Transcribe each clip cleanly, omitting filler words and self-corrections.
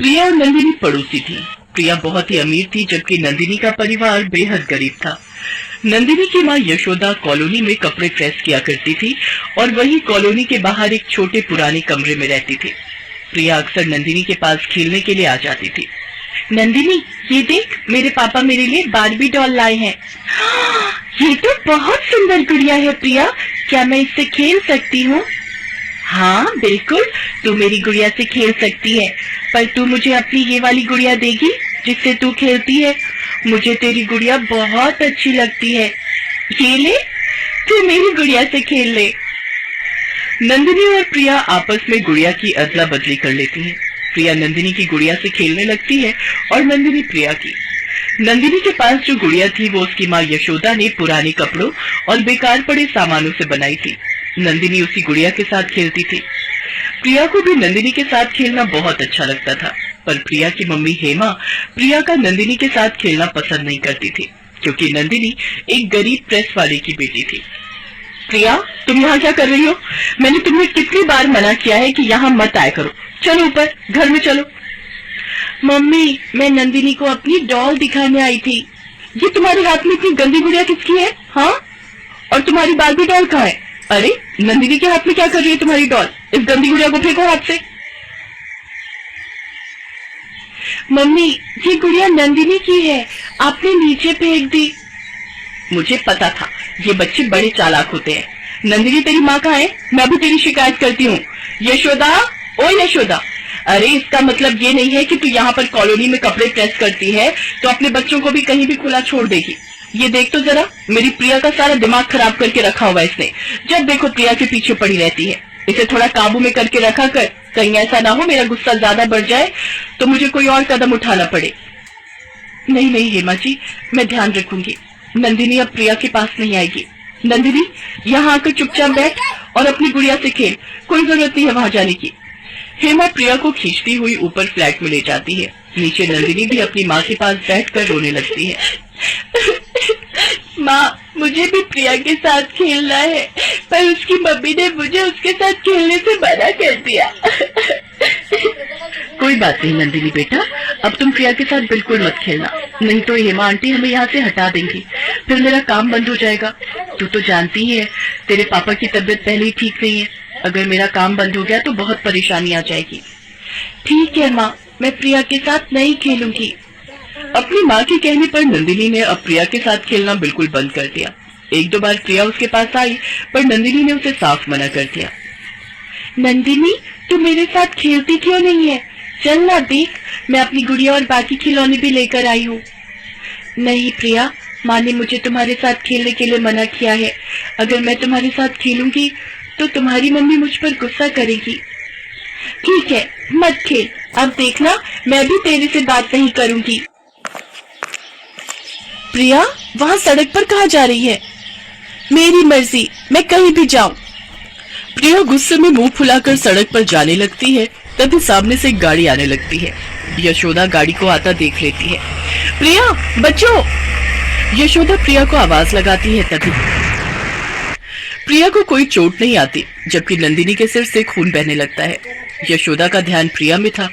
प्रिया और नंदिनी पड़ोसी थी। प्रिया बहुत ही अमीर थी जबकि नंदिनी का परिवार बेहद गरीब था। नंदिनी की माँ यशोदा कॉलोनी में कपड़े प्रेस किया करती थी और वही कॉलोनी के बाहर एक छोटे पुराने कमरे में रहती थी। प्रिया अक्सर नंदिनी के पास खेलने के लिए आ जाती थी। नंदिनी, ये देख, मेरे पापा मेरे लिए बार्बी डॉल लाए हैं। ये तो बहुत सुंदर गुड़िया है प्रिया, क्या मैं इससे खेल सकती हूँ? हाँ बिल्कुल, तू मेरी गुड़िया से खेल सकती है, पर तू मुझे अपनी ये वाली गुड़िया देगी जिससे तू खेलती है? मुझे तेरी गुड़िया बहुत अच्छी लगती है। ये ले, तू मेरी गुड़िया से खेल ले। नंदिनी और प्रिया आपस में गुड़िया की अदला बदली कर लेती हैं। प्रिया नंदिनी की गुड़िया से खेलने लगती है और नंदिनी प्रिया की। नंदिनी के पास जो गुड़िया थी वो उसकी माँ यशोदा ने पुराने कपड़ों और बेकार पड़े सामानों से बनाई थी। नंदिनी उसी गुड़िया के साथ खेलती थी। प्रिया को भी नंदिनी के साथ खेलना बहुत अच्छा लगता था, पर प्रिया की मम्मी हेमा प्रिया का नंदिनी के साथ खेलना पसंद नहीं करती थी, क्योंकि नंदिनी एक गरीब प्रेस वाले की बेटी थी। प्रिया, तुम यहाँ क्या कर रही हो? मैंने तुम्हें कितनी बार मना किया है कि यहाँ मत आया करो। चलो ऊपर, घर में चलो। मम्मी, मैं नंदिनी को अपनी डॉल दिखाने आई थी। ये तुम्हारे हाथ में इतनी गंदी गुड़िया किसकी है? हाँ, और तुम्हारी बार्बी डॉल कहाँ है? अरे, नंदिनी के हाथ में क्या कर रही है तुम्हारी डॉल? इस गंदी गुड़िया को फेंको हाथ से। मम्मी, ये गुड़िया नंदिनी की है, आपने नीचे फेंक दी। मुझे पता था, ये बच्चे बड़े चालाक होते हैं। नंदिनी, तेरी माँ कहाँ है? मैं भी तेरी शिकायत करती हूँ। यशोदा, ओ यशोदा। अरे, इसका मतलब ये नहीं है कि तू यहाँ पर कॉलोनी में कपड़े प्रेस करती है तो अपने बच्चों को भी कहीं भी खुला छोड़ देगी। ये देख तो जरा, मेरी प्रिया का सारा दिमाग खराब करके रखा हुआ है इसने। जब देखो प्रिया के पीछे पड़ी रहती है। इसे थोड़ा काबू में करके रखा कर, कहीं ऐसा ना हो मेरा गुस्सा ज्यादा बढ़ जाए तो मुझे कोई और कदम उठाना पड़े। नहीं नहीं हेमा जी, मैं ध्यान रखूंगी। नंदिनी अब प्रिया के पास नहीं आएगी। नंदिनी, यहाँ आकर चुपचाप बैठ और अपनी गुड़िया से खेल, कोई जरूरत नहीं है वहां जाने की। हेमा प्रिया को खींचती हुई ऊपर फ्लैट में ले जाती है। नीचे नंदिनी भी अपनी माँ के पास बैठकर रोने लगती है। माँ, मुझे भी प्रिया के साथ खेलना है, पर उसकी मम्मी ने मुझे उसके साथ खेलने से मना कर दिया। कोई बात नहीं नंदिनी बेटा, अब तुम प्रिया के साथ बिल्कुल मत खेलना, नहीं तो हेमा आंटी हमें यहाँ से हटा देंगी, फिर मेरा काम बंद हो जाएगा। तू तो जानती ही है, तेरे पापा की तबीयत पहले ही ठीक नहीं है। अगर मेरा काम बंद हो गया तो बहुत परेशानी आ जाएगी। ठीक है माँ, मैं प्रिया के साथ नहीं खेलूंगी। अपनी माँ के कहने पर नंदिनी ने अब प्रिया के साथ खेलना बिल्कुल बंद कर दिया। एक दो बार प्रिया उसके पास आई, पर नंदिनी ने उसे साफ मना कर दिया। नंदिनी, तू मेरे साथ खेलती क्यों नहीं है? चल ना देख, मैं अपनी गुड़िया और बाकी खिलौने भी लेकर आई हूँ। नहीं प्रिया, माँ ने मुझे तुम्हारे साथ खेलने के लिए मना किया है। अगर मैं तुम्हारे साथ खेलूंगी तो तुम्हारी मम्मी मुझ पर गुस्सा करेगी। ठीक है, मत खेल। अब देखना, मैं भी तेरे से बात नहीं करूंगी। प्रिया, वहाँ सड़क पर कहाँ जा रही है? मेरी मर्जी, मैं कहीं भी जाऊं। प्रिया गुस्से में मुंह फुलाकर सड़क पर जाने लगती है। तभी सामने से एक गाड़ी आने लगती है। यशोदा गाड़ी को आता देख लेती है। प्रिया, बच्चों! यशोदा प्रिया को आवाज लगाती है। तभी प्रिया को कोई चोट नहीं आती, जबकि नंदिनी के सिर से खून बहने लगता है। यशोदा का ध्यान प्रिया में था,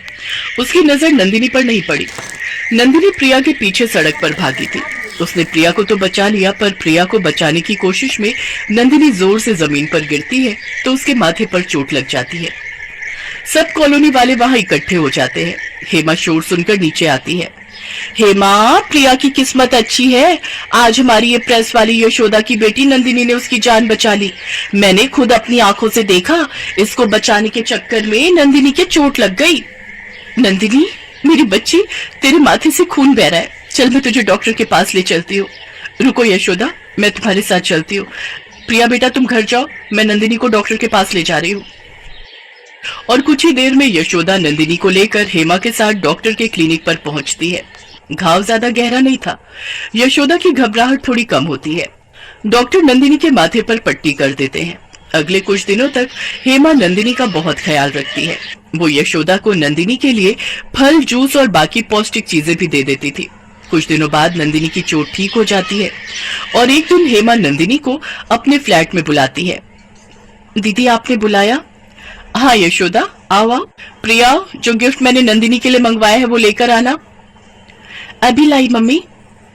उसकी नजर नंदिनी पर नहीं पड़ी। नंदिनी प्रिया के पीछे सड़क पर भागी थी। उसने प्रिया को तो बचा लिया, पर प्रिया को बचाने की कोशिश में नंदिनी जोर से जमीन पर गिरती है तो उसके माथे पर चोट लग जाती है। सब कॉलोनी वाले वहां इकट्ठे हो जाते हैं। हेमा शोर सुनकर नीचे आती है। हेमा, प्रिया की किस्मत अच्छी है, आज हमारी ये प्रेस वाली यशोदा की बेटी नंदिनी ने उसकी जान बचा ली। मैंने खुद अपनी आंखों से देखा, इसको बचाने के चक्कर में नंदिनी के चोट लग गई। नंदिनी, मेरी बच्ची, तेरे माथे से खून बह रहा है, चल मैं तुझे डॉक्टर के पास ले चलती हूँ। रुको यशोदा, मैं तुम्हारे साथ चलती हूँ। प्रिया बेटा, तुम घर जाओ, मैं नंदिनी को डॉक्टर के पास ले जा रही हूँ। और कुछ ही देर में यशोदा नंदिनी को लेकर हेमा के साथ डॉक्टर के क्लिनिक पर पहुंचती है। घाव ज्यादा गहरा नहीं था। यशोदा की घबराहट थोड़ी कम होती है। डॉक्टर नंदिनी के माथे पर पट्टी कर देते हैं। अगले कुछ दिनों तक हेमा नंदिनी का बहुत ख्याल रखती है। वो यशोदा को नंदिनी के लिए फल, जूस और बाकी पौष्टिक चीजें भी दे देती थी। कुछ दिनों बाद नंदिनी की चोट ठीक हो जाती है और एक दिन हेमा नंदिनी को अपने फ्लैट में बुलाती है। दीदी, आपने बुलाया? हाँ यशोदा, आओ आओ। प्रिया, जो गिफ्ट मैंने नंदिनी के लिए मंगवाया है वो लेकर आना। अभी लाई मम्मी।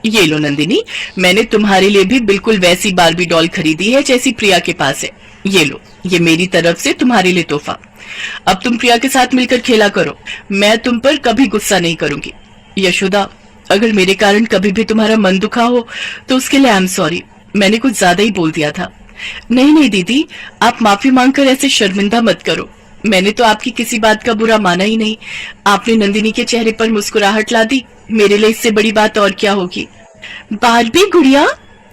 ये लो नंदिनी, मैंने तुम्हारे लिए भी बिल्कुल वैसी बारबी डॉल खरीदी है जैसी प्रिया के पास है। ये लो, ये मेरी तरफ से तुम्हारे लिए तोहफा। अब तुम प्रिया के साथ मिलकर खेला करो, मैं तुम पर कभी गुस्सा नहीं करूंगी। यशोदा, अगर मेरे कारण कभी भी तुम्हारा मन दुखा हो तो उसके लिए आई एम सॉरी, मैंने कुछ ज्यादा ही बोल दिया था। नहीं नहीं दीदी, आप माफी मांगकर ऐसे शर्मिंदा मत करो, मैंने तो आपकी किसी बात का बुरा माना ही नहीं। आपने नंदिनी के चेहरे पर मुस्कुराहट ला दी, मेरे लिए इससे बड़ी बात और क्या होगी। बारबी गुड़िया,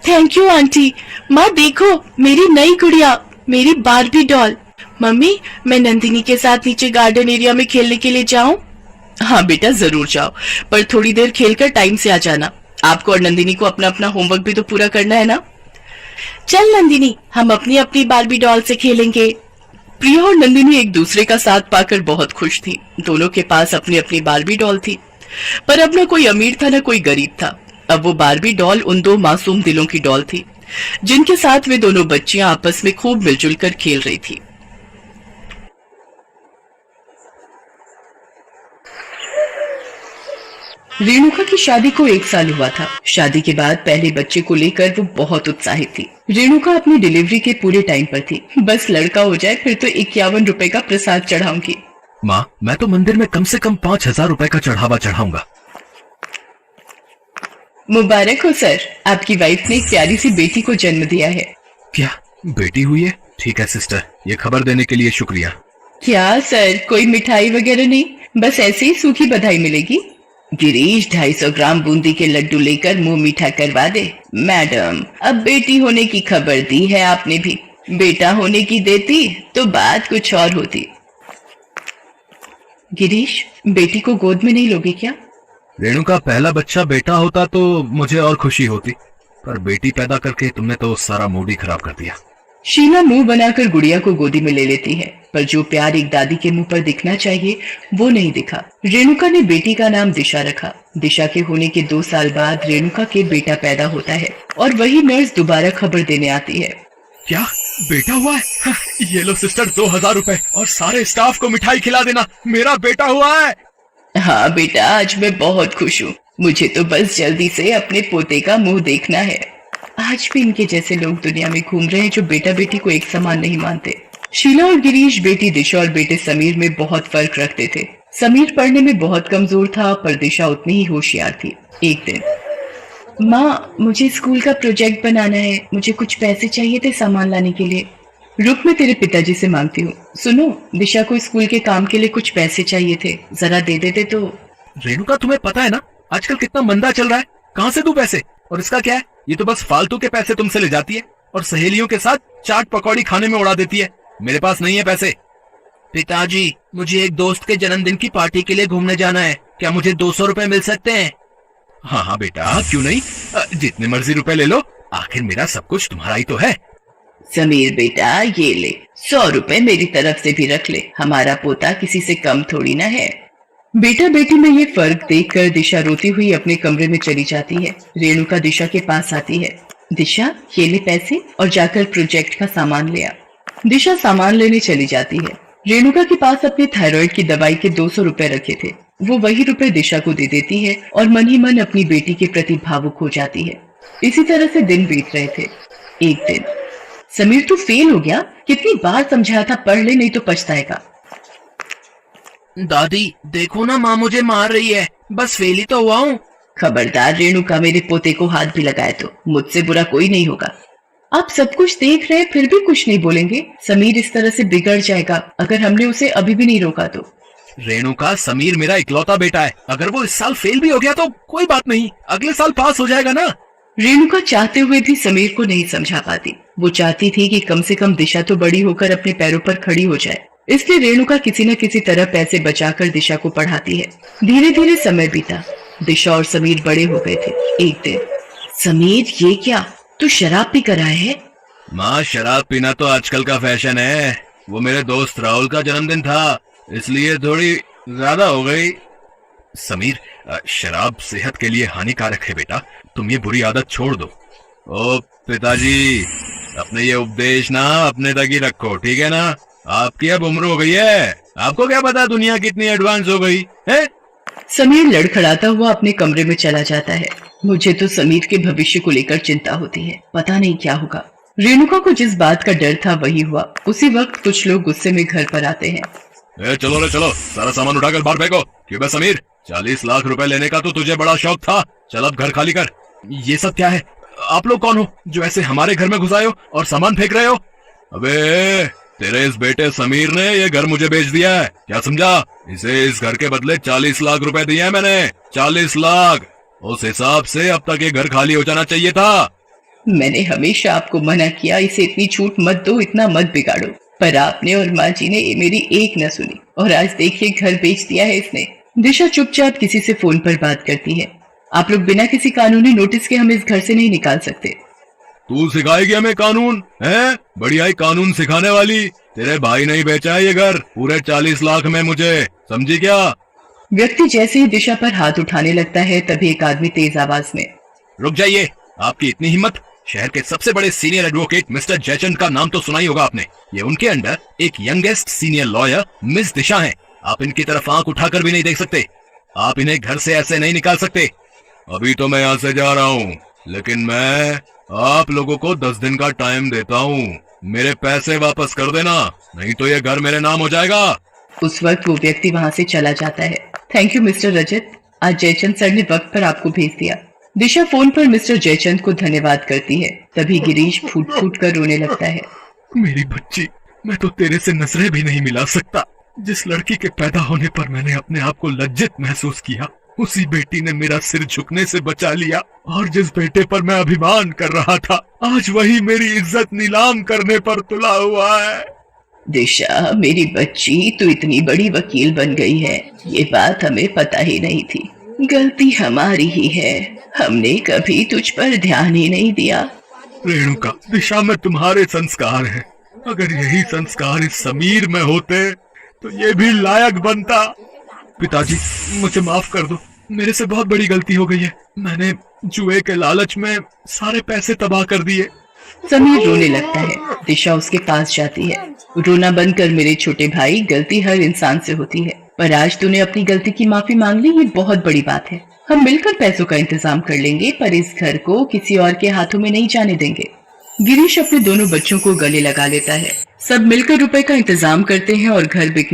थैंक यू आंटी। माँ देखो, मेरी नई गुड़िया, मेरी बारबी डॉल। मम्मी, मैं नंदिनी के साथ नीचे गार्डन एरिया में खेलने के लिए जाऊं? हाँ बेटा जरूर जाओ, पर थोड़ी देर खेलकर टाइम से आ जाना। आपको और नंदिनी को अपना अपना होमवर्क भी तो पूरा करना है ना। चल नंदिनी, हम अपनी अपनी बारबी डॉल से खेलेंगे। प्रिया और नंदिनी एक दूसरे का साथ पाकर बहुत खुश थी। दोनों के पास अपनी अपनी बारबी डॉल थी, पर अब न कोई अमीर था न कोई गरीब था। अब वो बारबी डॉल उन दो मासूम दिलों की डॉल थी जिनके साथ वे दोनों बच्चियां आपस में खूब मिलजुल कर खेल रही थी। रेणुका की शादी को 1 साल हुआ था। शादी के बाद पहले बच्चे को लेकर वो बहुत उत्साहित थी। रेणुका अपनी डिलीवरी के पूरे टाइम पर थी। बस लड़का हो जाए फिर तो 51 रुपए का प्रसाद चढ़ाऊंगी। माँ, मैं तो मंदिर में कम से कम 5,000 रुपए का चढ़ावा चढ़ाऊंगा। मुबारक हो सर, आपकी वाइफ ने एक प्यारी सी बेटी को जन्म दिया है। क्या बेटी हुई है? ठीक है सिस्टर, ये खबर देने के लिए शुक्रिया। क्या सर, कोई मिठाई वगैरह नहीं, बस ऐसे ही सूखी बधाई मिलेगी। गिरीश 250 ग्राम बूंदी के लड्डू लेकर मुंह मीठा करवा दे। मैडम, अब बेटी होने की खबर दी है आपने भी, बेटा होने की देती तो बात कुछ और होती। गिरीश, बेटी को गोद में नहीं लोगे क्या? रेणुका, पहला बच्चा बेटा होता तो मुझे और खुशी होती, पर बेटी पैदा करके तुमने तो सारा मूड ही खराब कर दिया। शीला मुंह बनाकर गुड़िया को गोदी में ले लेती है, पर जो प्यार एक दादी के मुंह पर दिखना चाहिए वो नहीं दिखा। रेणुका ने बेटी का नाम दिशा रखा। दिशा के होने के 2 साल बाद रेणुका के बेटा पैदा होता है और वही नर्स दोबारा खबर देने आती है। क्या बेटा हुआ है? हाँ, ये लो सिस्टर 2,000 रुपए और सारे स्टाफ को मिठाई खिला देना, मेरा बेटा हुआ है। हाँ बेटा, आज मैं बहुत खुश हूँ। मुझे तो बस जल्दी से अपने पोते का मुंह देखना है। आज भी इनके जैसे लोग दुनिया में घूम रहे हैं जो बेटा बेटी को एक समान नहीं मानते। शीला और गिरीश बेटी दिशा और बेटे समीर में बहुत फर्क रखते थे। समीर पढ़ने में बहुत कमजोर था, पर दिशा उतनी ही होशियार थी। एक दिन, माँ मुझे स्कूल का प्रोजेक्ट बनाना है, मुझे कुछ पैसे चाहिए थे सामान लाने के लिए। रुक, मैं तेरे पिताजी से मांगती हूँ। सुनो, दिशा को स्कूल के काम के लिए कुछ पैसे चाहिए थे, जरा दे देते तो। रेणुका, तुम्हें पता है ना आजकल कितना मंदा चल रहा है, कहाँ से दूं पैसे? और इसका क्या है, ये तो बस फालतू के पैसे तुमसे ले जाती है और सहेलियों के साथ चाट पकौड़ी खाने में उड़ा देती है। मेरे पास नहीं है पैसे। पिताजी, मुझे एक दोस्त के जन्मदिन की पार्टी के लिए घूमने जाना है, क्या मुझे 200 रुपए मिल सकते हैं? हाँ हाँ बेटा, क्यों नहीं, जितने मर्जी रुपए ले लो, आखिर मेरा सब कुछ तुम्हारा ही तो है। समीर बेटा, ये ले 100 रुपए मेरी तरफ से भी रख ले, हमारा पोता किसी से कम थोड़ी ना है। बेटा बेटी में ये फर्क देखकर दिशा रोती हुई अपने कमरे में चली जाती है। रेणुका दिशा के पास आती है। दिशा, ये ले पैसे और जाकर प्रोजेक्ट का सामान ले आ। दिशा सामान लेने चली जाती है। रेणुका के पास अपने थायराइड की दवाई के 200 रुपए रखे थे, वो वही रुपए दिशा को दे देती है और मन ही मन अपनी बेटी के प्रति भावुक हो जाती है। इसी तरह से दिन बीत रहे थे। एक दिन, समीर तू फेल हो गया, कितनी बार समझाया था पढ़ ले नहीं तो पछताएगा। दादी देखो ना, माँ मुझे मार रही है, बस फेल ही तो हुआ हूँ। खबरदार रेणुका, मेरे पोते को हाथ भी लगाए तो मुझसे बुरा कोई नहीं होगा। आप सब कुछ देख रहे हैं फिर भी कुछ नहीं बोलेंगे। समीर इस तरह से बिगड़ जाएगा अगर हमने उसे अभी भी नहीं रोका तो। रेणुका, समीर मेरा इकलौता बेटा है, अगर वो इस साल फेल भी हो गया तो कोई बात नहीं, अगले साल पास हो जाएगा ना। रेणुका चाहते हुए भी समीर को नहीं समझा पाती। वो चाहती थी कि कम से कम दिशा तो बड़ी होकर अपने पैरों पर खड़ी हो जाए, इसलिए रेणुका किसी न किसी तरह पैसे बचाकर दिशा को पढ़ाती है। धीरे धीरे समय बीता, दिशा और समीर बड़े हो गए थे। एक दिन, समीर ये क्या, तू शराब पी कर आया है? माँ, शराब पीना तो आजकल का फैशन है, वो मेरे दोस्त राहुल का जन्मदिन था इसलिए थोड़ी ज्यादा हो गई। समीर, शराब सेहत के लिए हानिकारक है बेटा, तुम ये बुरी आदत छोड़ दो। ओ पिताजी, अपने ये उपदेश ना अपने तक ही रखो, ठीक है ना? आपकी अब उम्र हो गई है, आपको क्या पता दुनिया कितनी एडवांस हो गई है। समीर लड़खड़ाता हुआ अपने कमरे में चला जाता है। मुझे तो समीर के भविष्य को लेकर चिंता होती है, पता नहीं क्या होगा। रेणुका को जिस बात का डर था वही हुआ। उसी वक्त कुछ लोग गुस्से में घर पर आते हैं। चलो रे चलो, सारा सामान उठाकर बाहर फेंको। क्यों बे समीर, 40 लाख रुपए लेने का तो तुझे बड़ा शौक था, चल अब घर खाली कर। ये सब क्या है? आप लोग कौन हो जो ऐसे हमारे घर में घुस आए हो और सामान फेंक रहे हो? अबे तेरे इस बेटे समीर ने ये घर मुझे बेच दिया है, क्या समझा? इसे इस घर के बदले 40 लाख रुपए दिए हैं मैंने, 40 लाख। उस हिसाब से अब तक ये घर खाली हो जाना चाहिए था। मैंने हमेशा आपको मना किया, इसे इतनी छूट मत दो, इतना मत बिगाड़ो, पर आपने और माँ जी ने मेरी एक न सुनी और आज देखिए घर बेच दिया है इसने। दिशा चुपचाप किसी से फोन पर बात करती है। आप लोग बिना किसी कानूनी नोटिस के हमें इस घर से नहीं निकाल सकते। तू सिखाएगी हमें कानून है? बढ़िया ही कानून सिखाने वाली। तेरे भाई नहीं बेचा है ये घर पूरे 40 लाख में मुझे, समझी क्या? व्यक्ति जैसे ही दिशा पर हाथ उठाने लगता है तभी एक आदमी तेज आवाज में, रुक जाइए, आपकी इतनी हिम्मत? शहर के सबसे बड़े सीनियर एडवोकेट मिस्टर जयचंद का नाम तो सुना ही होगा आपने। ये उनके अंडर एक यंगेस्ट सीनियर लॉयर मिस दिशा हैं। आप इनकी तरफ आंख उठाकर भी नहीं देख सकते। आप इन्हें घर से ऐसे नहीं निकाल सकते। अभी तो मैं यहाँ से जा रहा हूँ, लेकिन मैं आप लोगों को 10 दिन का टाइम देता हूँ। मेरे पैसे वापस कर देना, नहीं तो ये घर मेरे नाम हो जाएगा। उस वक्त वो व्यक्ति वहां से चला जाता है। थैंक यू मिस्टर रजत, आज जयचंद सर ने वक्त पर आपको भेज दिया। दिशा फोन पर मिस्टर जयचंद को धन्यवाद करती है। तभी गिरीश फूट फूट कर रोने लगता है। मेरी बच्ची, मैं तो तेरे से नजरें भी नहीं मिला सकता। जिस लड़की के पैदा होने पर मैंने अपने आप को लज्जित महसूस किया, उसी बेटी ने मेरा सिर झुकने से बचा लिया। और जिस बेटे पर मैं अभिमान कर रहा था, आज वही मेरी इज्जत नीलाम करने पर तुला हुआ है। दिशा मेरी बच्ची, तू इतनी बड़ी वकील बन गई है, ये बात हमें पता ही नहीं थी। गलती हमारी ही है, हमने कभी तुझ पर ध्यान ही नहीं दिया। रेणुका, दिशा में तुम्हारे संस्कार हैं। अगर यही संस्कार इस समीर में होते तो ये भी लायक बनता। पिताजी, मुझे माफ कर दो, मेरे से बहुत बड़ी गलती हो गई है। मैंने जुए के लालच में सारे पैसे तबाह कर दिए। समीर रोने लगता है। दिशा उसके पास जाती है। रोना बंद कर मेरे छोटे भाई, गलती हर इंसान से होती है, पर आज तूने अपनी गलती की माफी मांग ली, ये बहुत बड़ी बात है। हम मिलकर पैसों का इंतजाम कर लेंगे, पर इस घर को किसी और के हाथों में नहीं जाने देंगे। गिरीश अपने दोनों बच्चों को गले लगा लेता है। सब मिलकर रुपए का इंतजाम करते हैं और घर बिकने